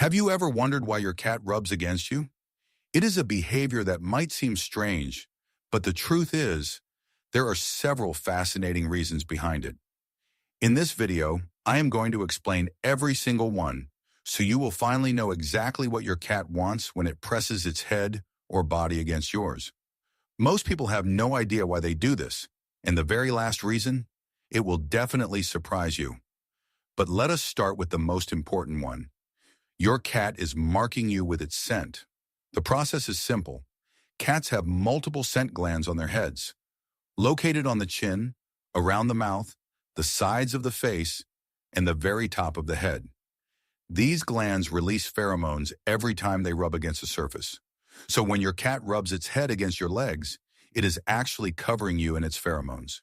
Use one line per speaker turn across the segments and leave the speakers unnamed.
Have you ever wondered why your cat rubs against you? It is a behavior that might seem strange, but the truth is, there are several fascinating reasons behind it. In this video, I am going to explain every single one, so you will finally know exactly what your cat wants when it presses its head or body against yours. Most people have no idea why they do this, and the very last reason, it will definitely surprise you. But let us start with the most important one. Your cat is marking you with its scent. The process is simple. Cats have multiple scent glands on their heads, located on the chin, around the mouth, the sides of the face, and the very top of the head. These glands release pheromones every time they rub against a surface. So when your cat rubs its head against your legs, it is actually covering you in its pheromones.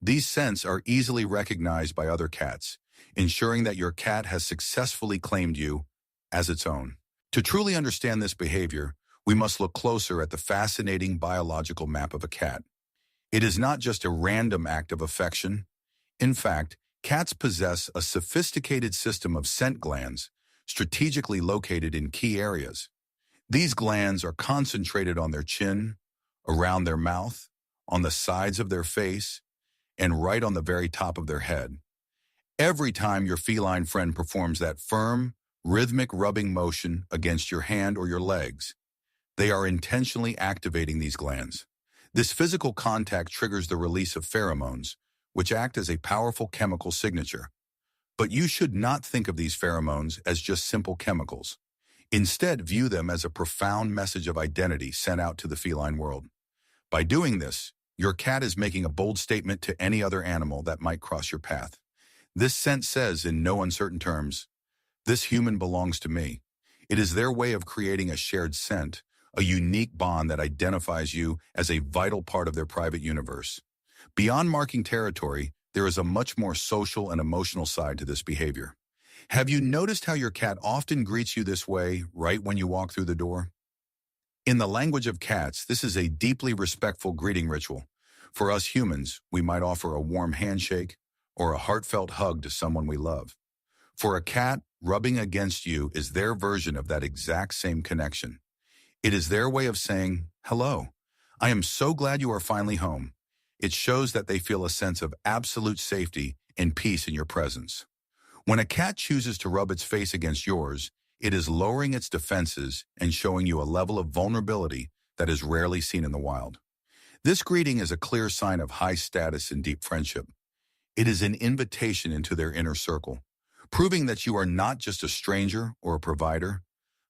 These scents are easily recognized by other cats, ensuring that your cat has successfully claimed you as its own. To truly understand this behavior, we must look closer at the fascinating biological map of a cat. It is not just a random act of affection. In fact, cats possess a sophisticated system of scent glands strategically located in key areas. These glands are concentrated on their chin, around their mouth, on the sides of their face, and right on the very top of their head. Every time your feline friend performs that firm, rhythmic rubbing motion against your hand or your legs, they are intentionally activating these glands. This physical contact triggers the release of pheromones, which act as a powerful chemical signature. But you should not think of these pheromones as just simple chemicals. Instead, view them as a profound message of identity sent out to the feline world. By doing this, your cat is making a bold statement to any other animal that might cross your path. This scent says, in no uncertain terms, "This human belongs to me." It is their way of creating a shared scent, a unique bond that identifies you as a vital part of their private universe. Beyond marking territory, there is a much more social and emotional side to this behavior. Have you noticed how your cat often greets you this way right when you walk through the door? In the language of cats, this is a deeply respectful greeting ritual. For us humans, we might offer a warm handshake or a heartfelt hug to someone we love. For a cat, rubbing against you is their version of that exact same connection. It is their way of saying, "Hello, I am so glad you are finally home." It shows that they feel a sense of absolute safety and peace in your presence. When a cat chooses to rub its face against yours, it is lowering its defenses and showing you a level of vulnerability that is rarely seen in the wild. This greeting is a clear sign of high status and deep friendship. It is an invitation into their inner circle, proving that you are not just a stranger or a provider,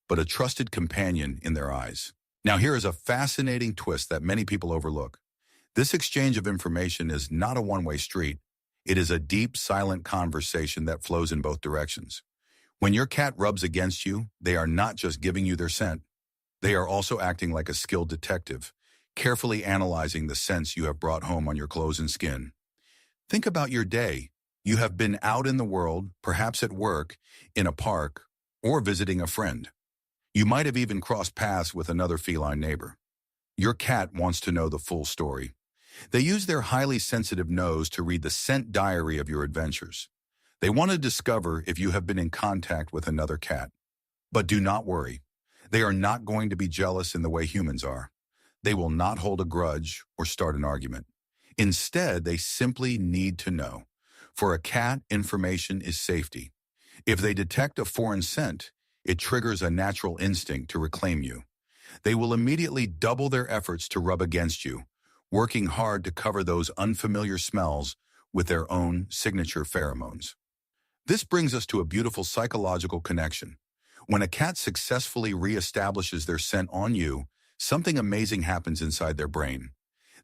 but a trusted companion in their eyes. Now here is a fascinating twist that many people overlook. This exchange of information is not a one-way street. It is a deep, silent conversation that flows in both directions. When your cat rubs against you, they are not just giving you their scent. They are also acting like a skilled detective, carefully analyzing the scents you have brought home on your clothes and skin. Think about your day. You have been out in the world, perhaps at work, in a park, or visiting a friend. You might have even crossed paths with another feline neighbor. Your cat wants to know the full story. They use their highly sensitive nose to read the scent diary of your adventures. They want to discover if you have been in contact with another cat. But do not worry. They are not going to be jealous in the way humans are. They will not hold a grudge or start an argument. Instead, they simply need to know. For a cat, information is safety. If they detect a foreign scent, it triggers a natural instinct to reclaim you. They will immediately double their efforts to rub against you, working hard to cover those unfamiliar smells with their own signature pheromones. This brings us to a beautiful psychological connection. When a cat successfully reestablishes their scent on you, something amazing happens inside their brain.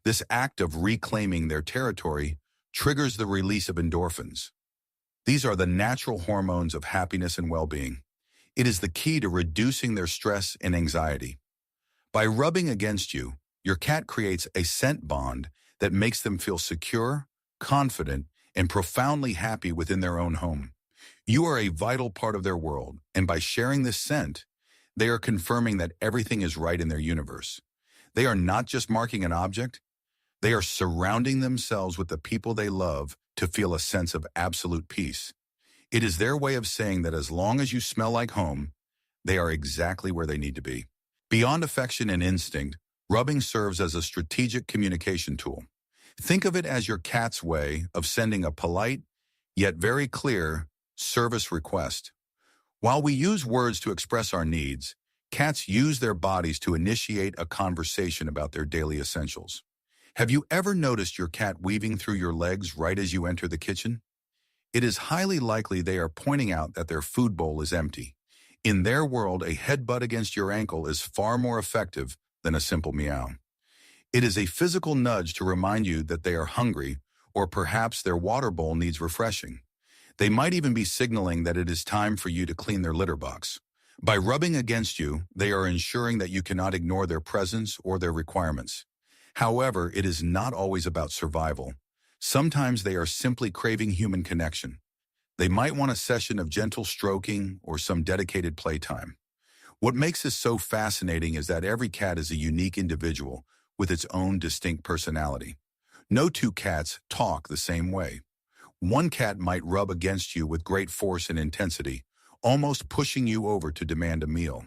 This act of reclaiming their territory triggers the release of endorphins. These are the natural hormones of happiness and well-being. It is the key to reducing their stress and anxiety. By rubbing against you, your cat creates a scent bond that makes them feel secure, confident, and profoundly happy within their own home. You are a vital part of their world, and by sharing this scent, they are confirming that everything is right in their universe. They are not just marking an object, they are surrounding themselves with the people they love to feel a sense of absolute peace. It is their way of saying that as long as you smell like home, they are exactly where they need to be. Beyond affection and instinct, rubbing serves as a strategic communication tool. Think of it as your cat's way of sending a polite, yet very clear, service request. While we use words to express our needs, cats use their bodies to initiate a conversation about their daily essentials. Have you ever noticed your cat weaving through your legs right as you enter the kitchen? It is highly likely they are pointing out that their food bowl is empty. In their world, a headbutt against your ankle is far more effective than a simple meow. It is a physical nudge to remind you that they are hungry, or perhaps their water bowl needs refreshing. They might even be signaling that it is time for you to clean their litter box. By rubbing against you, they are ensuring that you cannot ignore their presence or their requirements. However, it is not always about survival. Sometimes they are simply craving human connection. They might want a session of gentle stroking or some dedicated playtime. What makes this so fascinating is that every cat is a unique individual with its own distinct personality. No two cats talk the same way. One cat might rub against you with great force and intensity, almost pushing you over to demand a meal.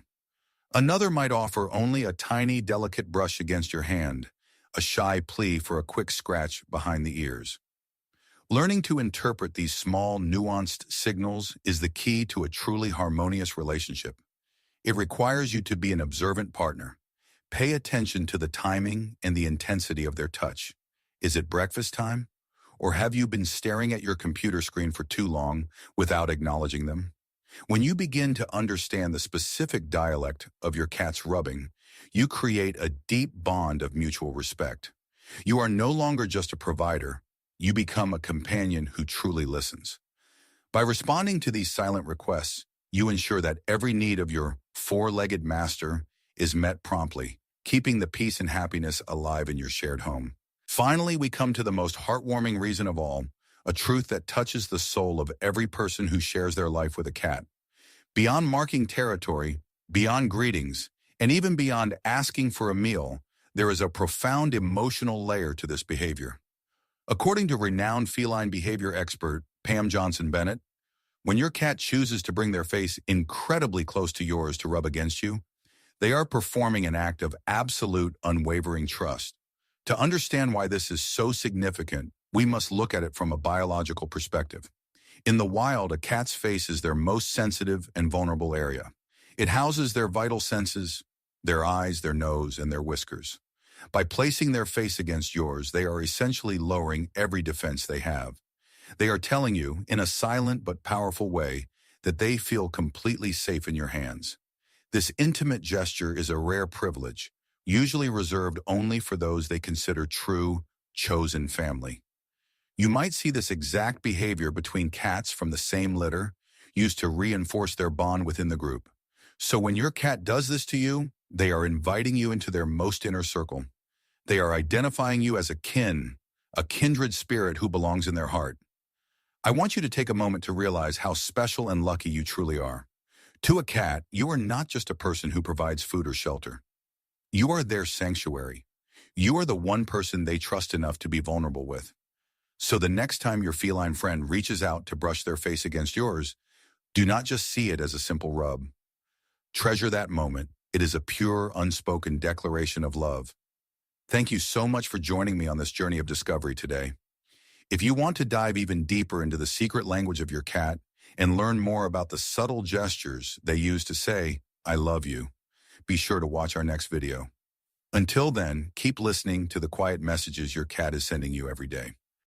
Another might offer only a tiny, delicate brush against your hand, a shy plea for a quick scratch behind the ears. Learning to interpret these small, nuanced signals is the key to a truly harmonious relationship. It requires you to be an observant partner. Pay attention to the timing and the intensity of their touch. Is it breakfast time? Or have you been staring at your computer screen for too long without acknowledging them? When you begin to understand the specific dialect of your cat's rubbing, you create a deep bond of mutual respect. You are no longer just a provider. You become a companion who truly listens. By responding to these silent requests, you ensure that every need of your four-legged master is met promptly, keeping the peace and happiness alive in your shared home. Finally, we come to the most heartwarming reason of all, a truth that touches the soul of every person who shares their life with a cat. Beyond marking territory, beyond greetings, and even beyond asking for a meal, there is a profound emotional layer to this behavior. According to renowned feline behavior expert Pam Johnson-Bennett, when your cat chooses to bring their face incredibly close to yours to rub against you, they are performing an act of absolute, unwavering trust. To understand why this is so significant, we must look at it from a biological perspective. In the wild, a cat's face is their most sensitive and vulnerable area. It houses their vital senses, their eyes, their nose, and their whiskers. By placing their face against yours, they are essentially lowering every defense they have. They are telling you, in a silent but powerful way, that they feel completely safe in your hands. This intimate gesture is a rare privilege, usually reserved only for those they consider true, chosen family. You might see this exact behavior between cats from the same litter, used to reinforce their bond within the group. So when your cat does this to you, they are inviting you into their most inner circle. They are identifying you as a kindred spirit who belongs in their heart. I want you to take a moment to realize how special and lucky you truly are. To a cat, you are not just a person who provides food or shelter. You are their sanctuary. You are the one person they trust enough to be vulnerable with. So the next time your feline friend reaches out to brush their face against yours, do not just see it as a simple rub. Treasure that moment. It is a pure, unspoken declaration of love. Thank you so much for joining me on this journey of discovery today. If you want to dive even deeper into the secret language of your cat and learn more about the subtle gestures they use to say, "I love you," be sure to watch our next video. Until then, keep listening to the quiet messages your cat is sending you every day.